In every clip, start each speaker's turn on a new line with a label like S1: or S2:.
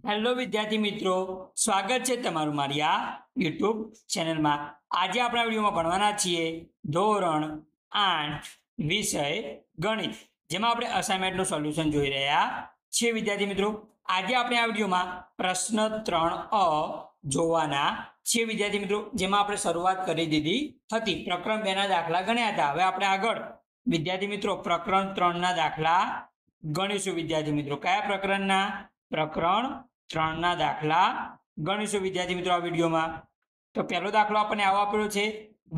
S1: Hello વિદ્યાર્થી મિત્રો, સ્વાગત છે તમારું મારી આ યુટ્યુબ ચેનલમાં। આજે આપણે આ વિડીયોમાં ભણવાના છીએ ધોરણ 8 વિષય ગણિત, જેમાં આપણે અસાઇનમેન્ટનું સોલ્યુશન જોઈ રહ્યા છીએ। વિદ્યાર્થી મિત્રો, આજે આપણે આ વિડીયોમાં પ્રશ્ન 3અ જોવાના છીએ। વિદ્યાર્થી મિત્રો, જેમાં આપણે શરૂઆત કરી દીધી હતી, પ્રકરણ 2 ના દાખલા ગણ્યા હતા। હવે આપણે આગળ વિદ્યાર્થી મિત્રો પ્રકરણ 3 ના દાખલા ગણીશું। વિદ્યાર્થી મિત્રો, કયા પ્રકરણના? પ્રકરણ 3 ના દાખલા ગણીશું વિદ્યાર્થી મિત્રો આ વિડીયોમાં। તો પહેલો દાખલો આપણને આવો આપેલો છે,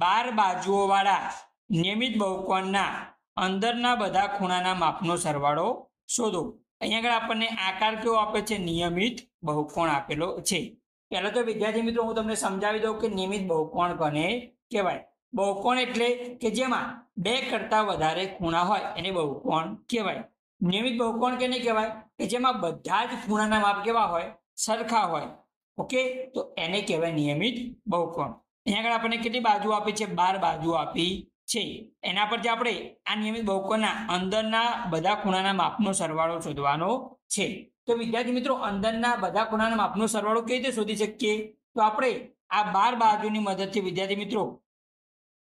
S1: 12 બાજુઓ વાળા નિયમિત બહુકોણના અંદરના બધા ખૂણાના માપનો સરવાળો શોધો। અહીંયા આગળ આપણને આકાર કેવો આપેલો છે? નિયમિત બહુકોણ આપેલો છે। પહેલા તો વિદ્યાર્થી મિત્રો હું તમને સમજાવી દઉં કે નિયમિત બહુકોણ કોને કહેવાય। બહુકોણ એટલે કે જેમાં 2 કરતા વધારે ખૂણા હોય એને બહુકોણ કહેવાય। નિયમિત બહુકોણ કેને કહેવાય? કે જેમાં બધા જ ખૂણાના માપ કેવા હોય? સરખા હોય। ઓકે, તો એને કહેવાય નિયમિત બહુકોણ। અહીંયા આગળ આપણને કેટલી બાજુ આપી છે? 12 બાજુ આપી છે। એના પરથી આપણે આ નિયમિત બહુકોણના અંદરના બધા ખૂણાના માપનો સરવાળો શોધવાનો છે। તો વિદ્યાર્થી મિત્રો, અંદરના બધા ખૂણાના માપનો સરવાળો કેવી રીતે શોધી શકીએ? તો આપણે આ 12 બાજુની મદદથી વિદ્યાર્થી મિત્રો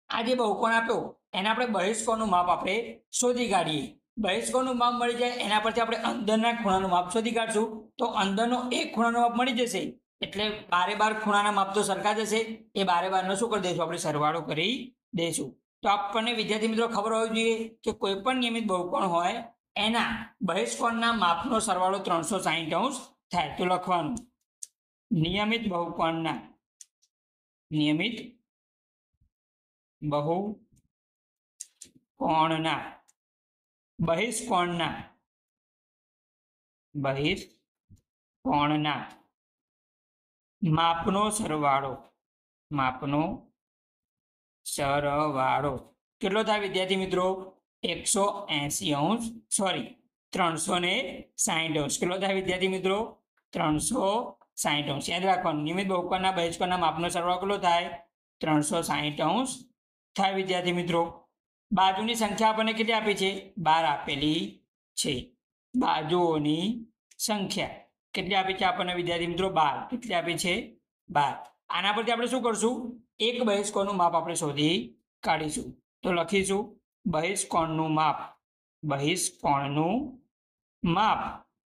S1: આ જે બહુકોણ આપ્યો એના આપણે બહિષ્કોણનું માપ આપણે શોધી કાઢીએ। બહિષ્કોણનું માપ મળી જાય એના પરથી આપણે અંદરના ખૂણાનું માપ શોધી કાઢશું। તો અંદરનો એક ખૂણાનો માપ મળી જશે એટલે 12 ખૂણાના માપ તો સરખા જશે। એ 12 નો શું કરી દઈશું? આપણે સરવાળો કરી દઈશું। તો આપણને વિદ્યાર્થી મિત્રો ખબર હોવી જોઈએ કે કોઈ પણ નિયમિત બહુકોણ હોય એના બહિષ્કોણના માપનો સરવાળો 360° થાય। તો લખવાનું નિયમિત બહુકોણના બહિષ્કોણના માપનો સરવાળો કેટલો થાય વિદ્યાર્થી મિત્રો? 360°। કેટલો થાય વિદ્યાર્થી મિત્રો? 360°। યાદ રાખવાનું, નિયમિત બહુકોણના બહિષ્કોણના માપનો સરવાળો કેટલો થાય? 360° થાય વિદ્યાર્થી મિત્રો। બાજુની સંખ્યા આપણને કેટલી આપી છે? 12 આપેલી છે। બાજુઓની સંખ્યા કેટલી આપી છે આપણને વિદ્યાર્થી મિત્રો? 12। કેટલી આપી છે? 12। આના પરથી આપણે શું કરશું? એક બહિષ્કોણનું માપ આપણે શોધી કાઢીશું। તો લખીશું બહિષ્કોણનું માપ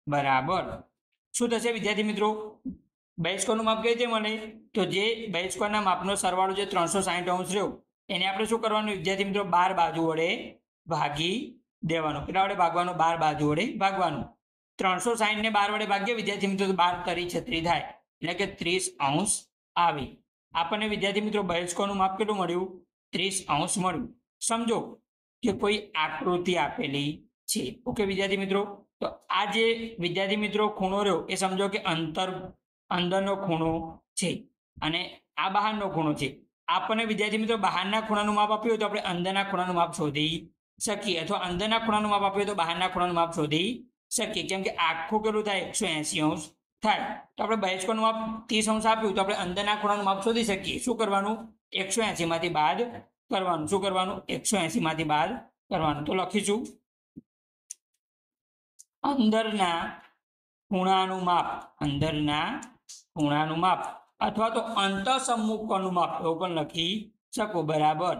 S1: બરાબર શું થશે વિદ્યાર્થી મિત્રો? બહિષ્કોણનું માપ કેવી રીતે મળે? તો જે બહિષ્કોણના માપનો સરવાળો જે 360° રહ્યો એને આપણે શું કરવાનું વિદ્યાર્થી મિત્રો? 12 બાજુ વડે ભાગી દેવાનું। કેટલા વડે ભાગવાનું? 12 બાજુ વડે ભાગવાનું। 360 ને 12 વડે ભાગીએ વિદ્યાર્થી મિત્રો, 12 તરી 36 થાય એટલે કે 30° આવી। આપણને વિદ્યાર્થી મિત્રો બહિષ્કોણનું માપ કેટલું મળ્યું? 30° મળ્યું। સમજો કે કોઈ આકૃતિ આપેલી છે। ઓકે વિદ્યાર્થી મિત્રો, તો આ જે વિદ્યાર્થી મિત્રો ખૂણો રહ્યો એ સમજો કે અંદરનો ખૂણો છે અને આ બહારનો ખૂણો છે। આપણને વિદ્યાર્થી મિત્રો બહારના ખૂણાનું માપ આપ્યું હોય તો આપણે અંદરના ખૂણાનું માપ શોધી શકીએ, અથવા અંદરના ખૂણાનું માપ આપ્યું હોય તો બહારના ખૂણાનું માપ શોધી શકીએ। કેમ કે આખું કેટલું થાય? 180° થાય। તો આપણે બહિષ્કોણનું માપ 30° આપ્યું તો આપણે અંદરના ખૂણાનું માપ શોધી શકીએ। શું કરવાનું? 180 માંથી બાદ કરવાનું। શું કરવાનું? 180 માંથી બાદ કરવાનું। તો લખીશું અંદરના ખૂણાનું માપ અથવા તો અંતઃસમૂહ કોણનું માપ એવું પણ લખી શકો બરાબર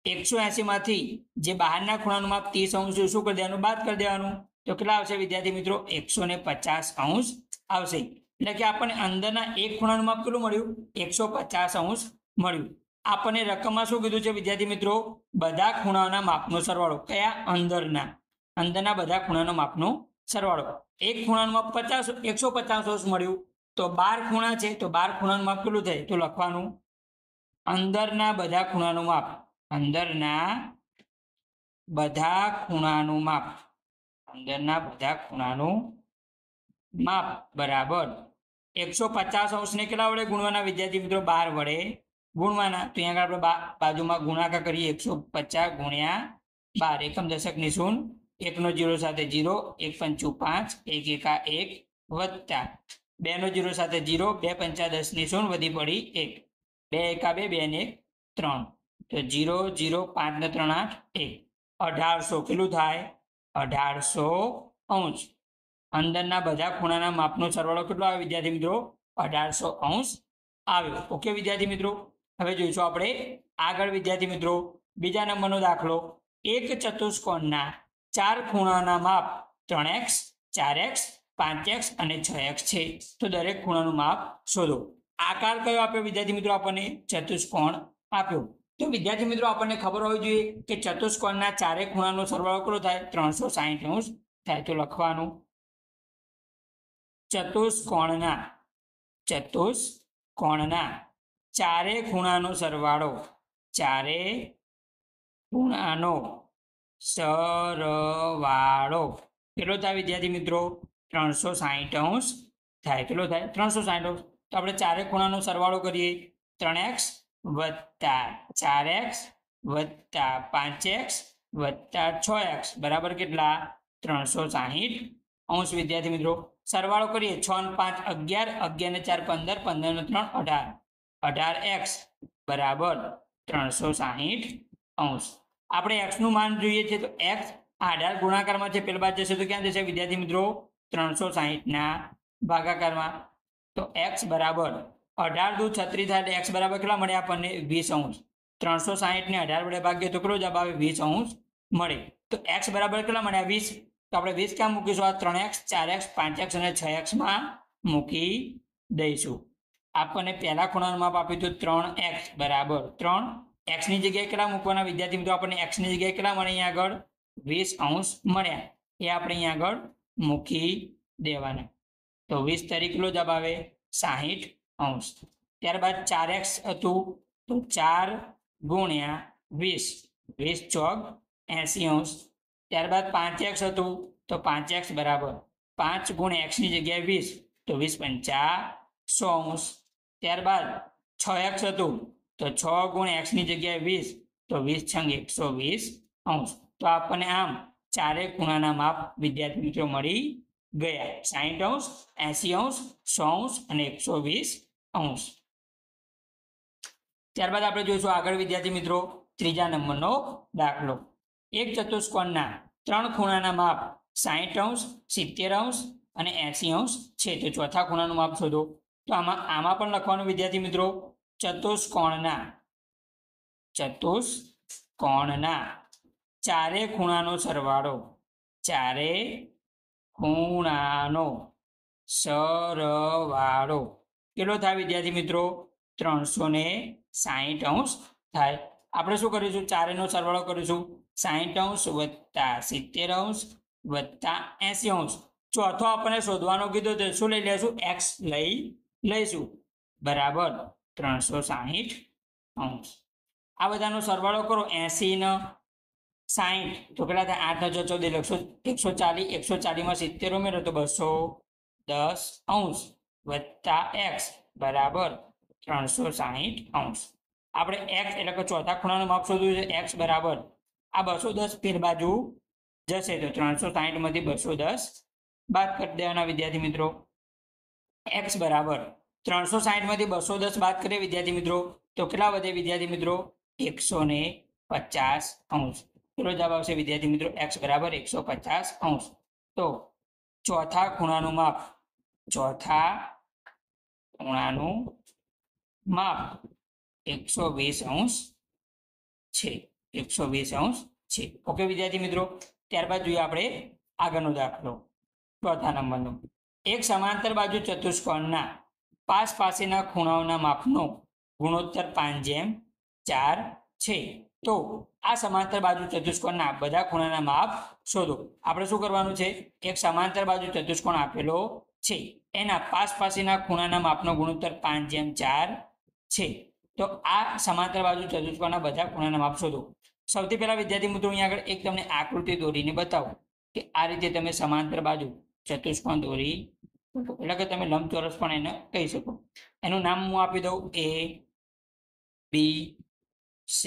S1: 180 માંથી જે બહારના ખૂણાનું માપ 30° શું કરી દેવાનું? બાદ કરી દેવાનું। તો કેટલા આવશે વિદ્યાર્થી મિત્રો? 150° આવશે। એટલે કે આપણને અંદરના એક ખૂણાનું માપ કેટલું મળ્યું? 150° મળ્યું। આપણને રકમમાં શું કીધું છે વિદ્યાર્થી મિત્રો? બધા ખૂણાના માપનો સરવાળો। કયા? અંદરના બધા ખૂણાનો માપનો સરવાળો। એક ખૂણાનું માપ 150° મળ્યું તો 12 ખૂણા છે તો 12 ખૂણાનું માપ કેટલું થાય? તો લખવાનું અંદરના બધા ખૂણાનું માપ બરાબર 150° ને કેટલા વડે ગુણવાના વિદ્યાર્થી મિત્રો? 12 વડે ગુણવાના। તો અહીંયા આગળ આપણે બાજુમાં ગુણાકાર કરીએ। 150 ગુણ્યા 12 એકમ દશકની શૂન્ય, 1 નો 0 સાથે 0, 1 પંચું 5, 1 એકા 1 વત્તા 2 નો 0 સાથે 0, 2 પંચા 10 ની શૂન્ય વધી પડી 1, 2 એકા 2, 2 ને 1 3, તો 0 0 5 ને 3 8 1 1800 કેટલું થાય? 1800°। અંદરના બધા ખૂણાના માપનો સરવાળો કેટલો આવે વિદ્યાર્થી મિત્રો? 1800 આવ્યો. ઓકે વિદ્યાર્થી મિત્રો, હવે જોઈશું આપણે આગળ વિદ્યાર્થી મિત્રો બીજા નંબરનો દાખલો. એક ચતુષ્કોણના 4 ખૂણાના માપ 3x, 4x, 5x અને 6x છે. તો દરેક ખૂણાનું માપ શોધો. આકાર કયો આપ્યો વિદ્યાર્થી મિત્રો? આપણને ચતુષ્કોણ આપ્યો. તો વિદ્યાર્થી મિત્રો આપણને ખબર હોવી જોઈએ કે ચતુષ્કોણના ચારે ખૂણાનો સરવાળો કેટલો થાય? 360 થાય. તો લખવાનું ચતુષ્કોણના ચારે ખૂણાનો સરવાળો, ચારે ખૂણાનો સરવાળો કેટલો થાય વિદ્યાર્થી મિત્રો? 360 થાય. કેટલો થાય? 360. તો આપણે ચારે ખૂણાનો સરવાળો કરીએ. 3x વત્તા 4x વત્તા 5x વત્તા 6x બરાબર કેટલા? 360 વિદ્યાર્થી મિત્રો. સરવાળો કરીએ. 6 ને 5 11, 11 ને 4 15, 15 ને 3 18, 18x બરાબર 360. આપણે x નું માન જોઈએ છે. તો x 18 ગુણાકારમાં છે, પેલા બાદ જશે તો ક્યાં જશે વિદ્યાર્થી મિત્રો? 360 ના ભાગાકારમાં. તો x બરાબર 18 દુ 36 થાય. એટલે x બરાબર કેટલા મળે આપણને? 20. 360 ને 18 વડે ભાગીએ તો કેટલો જવાબ આવે? 20 મળે. તો x બરાબર કેટલા મળ્યા? 20. તો આપણે 20 ક્યાં મૂકીશું? આ 3x, 4x, 5x અને 6x માં મૂકી દઈશું. આપણને પહેલા ખૂણાનું માપ આપ્યું હતું 3x બરાબર 3. x ની જગ્યાએ કેટલા મૂકવાના વિદ્યાર્થી મિત્રો? આપણને x ની જગ્યાએ કેટલા મળે? અહીંયા આગળ 20 મળ્યા. એ આપણે અહીંયા આગળ મૂકી દેવાના. તો 20 તરીકે કેટલો જવાબ આવે? 60. ત્યારબાદ 4x હતું. તો 4 ગુણ્યા 20, 20 ચોક 80. ત્યારબાદ 5x હતું. તો 5x બરાબર 5 ગુણ્યા x ની જગ્યાએ 20, તો 20 પંચા 100. ત્યારબાદ 6x હતું. તો 6 ગુણ્યા x ની જગ્યાએ 20, તો 20 છંગ 120. તો આપણને આમ ચારે ખૂણાના માપ વિદ્યાર્થી મિત્રો મળી ગયા. 60, 80, 100 અને 120. ત્યારબાદ આપણે જોઈશું આગળ વિદ્યાર્થી મિત્રો ત્રીજા નંબરનો દાખલો. એક ચતુષ્કોણના 3 ખૂણાના માપ 60, 70 અને 80 છે. તો ચોથા ખૂણાનું માપ શોધો. તો આમાં પણ લખવાનું વિદ્યાર્થી મિત્રો ચતુષ્કોણના ચારે ખૂણાનો સરવાળો, ચારે ખૂણાનો સરવાળો કેટલો થાય વિદ્યાર્થી મિત્રો? 360 થાય. આપણે શું કરીશું? ચારેનો સરવાળો કરીશું. 60 વત્તા 70 વત્તા 80. ચોથો આપણને શોધવાનો કીધો તો શું લઈ લઈશું? x લઈશું બરાબર 360. આ બધાનો સરવાળો કરો. 80 ને 60 તો કેટલા થાય? 8 ને 14, 140. 140 માં 70 ઉમેરો તો 210 વત્તા x બરાબર 360. આપણે x એટલે કે ચોથા ખૂણાનું માપ શોધવું છે. x બરાબર આ 210 ફેર બાજુ જશે તો 360 માંથી 210 બાદ કરી દેવાના વિદ્યાર્થી મિત્રો. x બરાબર 360 માંથી 210 બાદ કરીએ વિદ્યાર્થી મિત્રો તો કેટલા વધે વિદ્યાર્થી મિત્રો? 150. કેટલો જવાબ આવશે વિદ્યાર્થી મિત્રો? x બરાબર 150. તો ચોથા ખૂણાનું માપ 120 છે. 120 છે. ઓકે વિદ્યાર્થી મિત્રો. ત્યારબાદ જોઈએ આપણે આગળનો દાખલો ચોથા નંબરનો. એક સમાંતર બાજુ ચતુષ્કોણના પાસેના ખૂણાઓના માપનો ગુણોત્તર 5:4 છે. તો આ સમાંતર બાજુ ચતુષ્કોણના બધા ખૂણાના માપ શોધો. આપણે શું કરવાનું છે? એક સમાંતર બાજુ ચતુષ્કોણ આપેલો છે, એના પાસેના ખૂણાના માપનો ગુણોત્તર 5:4 છે. તો આ સમાંતર બાજુ ચતુષ્કોણના બધા ખૂણાના માપ શોધો. સૌથી પહેલા વિદ્યાર્થી મિત્રો અહીંયા આગળ એક તમને આકૃતિ દોરીને બતાવો કે આ રીતે તમે સમાંતર બાજુ ચતુષ્કોણ દોરી, એટલે કે તમે લંબચોરસ પણ એને કહી શકો. એનું નામ હું આપી દઉં A, B, C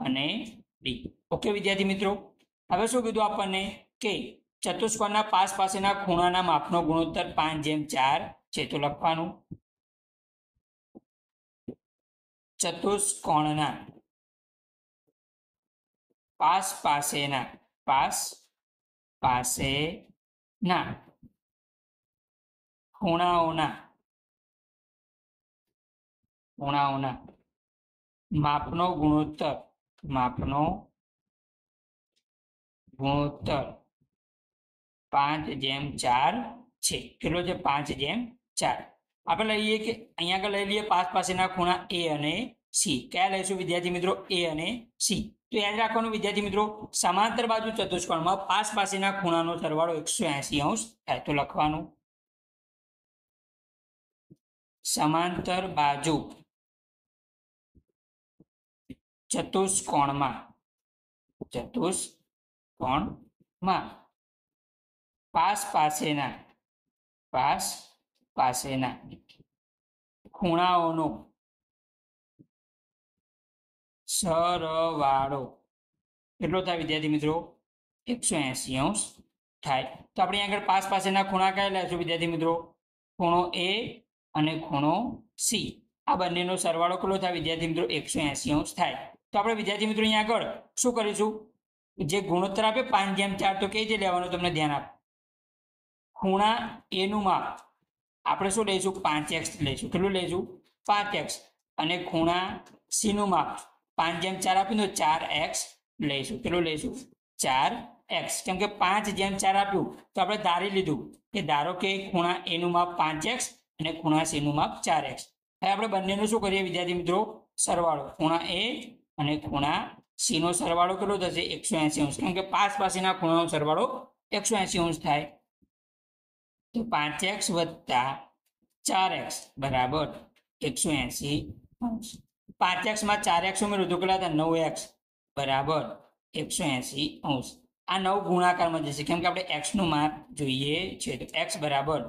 S1: અને D. ઓકે વિદ્યાર્થી મિત્રો. હવે શું કીધું આપણને કે ચતુષ્કોણના પાસેના ખૂણાના માપનો ગુણોત્તર 5:4 છે. તો લખવાનું ચતુષ્કોણના પાસેના ખૂણાઓના માપનો ગુણોત્તર 5:4 છે. કેટલો છે? 5:4. આપણે લઈએ કે અહીંયા આગળ લઈ લઈએ પાસ પાસેના ખૂણા એ અને સી. કયા લઈશું વિદ્યાર્થી મિત્રો? એ અને સી. તો યાદ રાખવાનું વિદ્યાર્થી મિત્રો, સમાંતર બાજુ ચતુષ્કોણમાં પાસ પાસેના ખૂણાનો સરવાળો 180 અંશ થાય. તો લખવાનું સમાંતર બાજુ ચતુષ્કોણમાં પાસ પાસેના ખૂણાઓનો સરવાળો કેટલો થાય વિદ્યાર્થી મિત્રો? 180 અંશ થાય. તો આપણે આગળ પાસ પાસેના ખૂણા કયા લેશું વિદ્યાર્થી મિત્રો? ખૂણો એ અને ખૂણો સી. આ બંનેનો સરવાળો કેટલો થાય વિદ્યાર્થી મિત્રો? 180 અંશ થાય. તો આપણે વિદ્યાર્થી મિત્રો અહીંયા આગળ શું કરીશું? જે ગુણોત્તર આપે 5:4 તો કઈ રીતે લેવાનું તમને ધ્યાન આપ. ખૂણા એનું માપ આપણે શું લઈશું? 5x લઈશું. કેટલું લઈશું? 5x. અને ખૂણા સી નું માપ 5:4 આપ્યું તો 4x લઈશું. કેટલું લઈશું? 4x. કેમ કે 5:4 આપ્યું તો આપણે ધારી લીધું કે ધારો કે ખૂણા એનું માપ 5x અને ખૂણા સી નું માપ 4x. હવે આપણે બંનેનું શું કરીએ વિદ્યાર્થી મિત્રો? સરવાળો. ખૂણા એ અને ખૂણા સી નો સરવાળો કેટલો થશે? 180 અંશ. કેમ કે પાસ પાસેના ખૂણાનો સરવાળો 180 અંશ થાય. તો 5x વત્તા 4x બરાબર 180 અંશ. 5x માં 4x ઉમેર્યું તો કેટલા હતા? 9x બરાબર 180 અંશ. આ 9 ગુણાકારમાં જશે કેમ કે આપણે x નું માપ જોઈએ છે. તો x બરાબર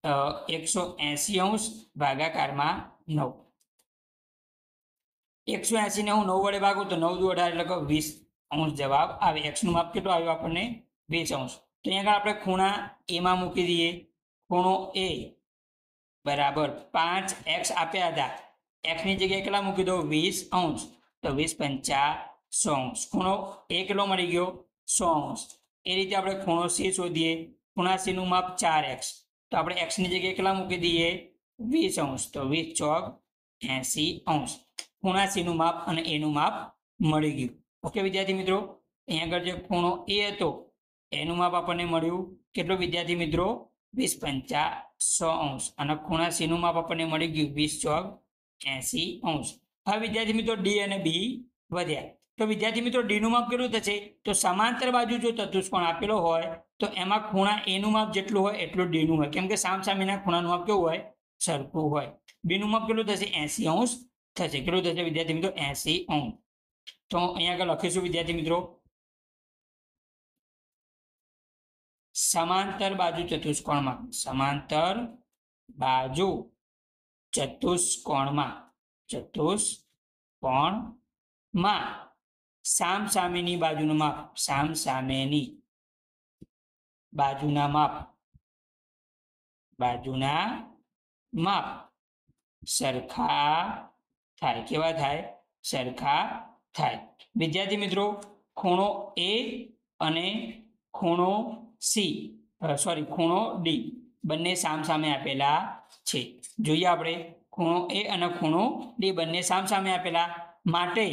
S1: 180 અંશ ભાગાકારમાં 9. 180 ને હું 9 વડે ભાગું તો 9 દુ 18 એટલે કે 20 અંશ જવાબ આવે. x નું માપ કેટલું આવ્યું આપણને? 20 અંશ. તો અહીંયા આપણે ખૂણા એમાં મૂકી દઈએ. ખૂણો એ બરાબર 5x આપ્યા હતા. x ની જગ્યાએ કેટલા મૂકી દો? 20 અંશ. તો 20 × 5 100 અંશ. ખૂણો એ કેટલો મળી ગયો? 100 અંશ. એ રીતે આપણે ખૂણો સી શોધીએ. ખૂણા સી નું માપ 4x. તો આપણે x ની જગ્યાએ કેટલા મૂકી દઈએ? 20 અંશ. તો 20 × 4 80 અંશ. ખૂણા સી નું માપ અને એનું માપ મળી ગયું. ઓકે વિદ્યાર્થી મિત્રો, અહીંયા આગળ જે ખૂણો એ હતો એનું માપ આપણને મળ્યું કેટલું વિદ્યાર્થી મિત્રો? 20 × 100 અંશ. અને ખૂણા સી નું માપ આપણને મળી ગયું 20 × 80 અંશ. હવે વિદ્યાર્થી મિત્રો ડી અને બી વધ્યા. તો વિદ્યાર્થી મિત્રો ડી નું માપ કેટલું થશે? તો સમાંતર બાજુ જો ચતુષ્કોણ આપેલો હોય તો એમાં ખૂણા એ નું માપ જેટલું હોય એટલું ડી નું હોય. કેમ કે સામસામેના ખૂણાનું માપ કેવું હોય? સરખું હોય. બી નું માપ કેટલું થશે? 80 અંશ થશે. કેટલું થશે વિદ્યાર્થી મિત્રો? 80 અંશ. તો અહીંયા આગળ લખીશું વિદ્યાર્થી મિત્રો, સમાંતર બાજુ ચતુષ્કોણમાં સામસામેની બાજુનું માપ બાજુના માપ સરખા થાય. કેવા થાય? સરખા થાય. વિદ્યાર્થી મિત્રો ખૂણો એ અને ખૂણો ડી બંને સામસામે આપેલા છે. જોઈએ આપણે ખૂણો એ અને ખૂણો ડી બંને સામસામે આપેલા માટે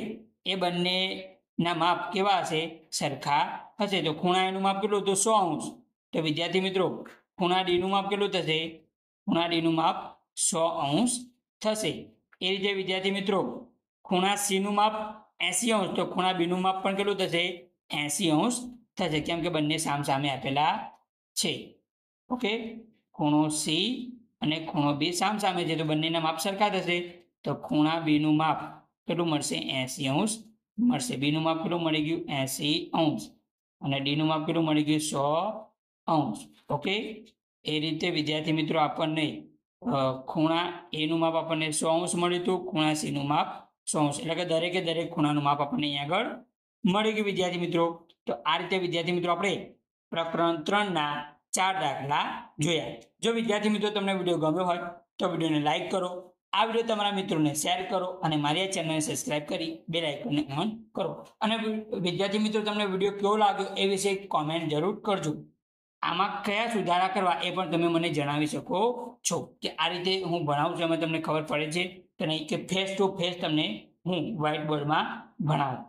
S1: એ બંનેના માપ કેવા હશે? સરખા હશે. તો ખૂણા એનું માપ કેટલું હતું? 100 અંશ. તો વિદ્યાર્થી મિત્રો ખૂણા ડી નું માપ કેટલું થશે? ખૂણા ડી નું માપ 100 અંશ થશે. એ રીતે વિદ્યાર્થી મિત્રો ખૂણા સી નું માપ 80 અંશ. તો ખૂણા બી નું માપ પણ કેટલું થશે? 80 અંશ થશે. કેમ કે બંને સામસામે આપેલા છે. ઓકે, ખૂણો સી અને ખૂણો બી સામસામે છે તો બંનેના માપ સરખા થશે. તો ખૂણા બી નું માપ કેટલું મળશે? 80 અંશ મળશે. બી નું માપ કેટલું મળી ગયું? 80 અંશ. અને ડી નું માપ કેટલું મળી ગયું? 100 અંશ. ઓકે, એ રીતે વિદ્યાર્થી મિત્રો આપણને ખૂણા એ નું માપ આપણને 100 અંશ મળ્યું હતું. ખૂણા સી નું માપ 100 અંશ. એટલે કે દરેકે દરેક ખૂણાનું માપ આપણને અહીંયા આગળ મળી ગયું વિદ્યાર્થી મિત્રો. તો આ રીતે વિદ્યાર્થી મિત્રો આપણે પ્રકરણ 3ના 4 દાખલા જોયા. જો વિદ્યાર્થી મિત્રો તમને વિડીયો ગમ્યો હોય તો વિડીયોને લાઈક કરો, આ વિડીયો તમારા મિત્રોને શેર કરો અને મારી આ ચેનલને સબસ્ક્રાઇબ કરી બેલ આઇકોનને ઓન કરો. અને વિદ્યાર્થી મિત્રો તમને વિડીયો કેવો લાગ્યો એ વિશે કોમેન્ટ જરૂર કરજો. આમાં કયા સુધારા કરવા એ પણ તમે મને જણાવી શકો છો કે આ રીતે હું ભણાવું છું એમાં તમને ખબર પડે છે કે નહીં, કે ફેસ ટુ ફેસ તમને હું વ્હાઇટ બોર્ડમાં ભણાવું.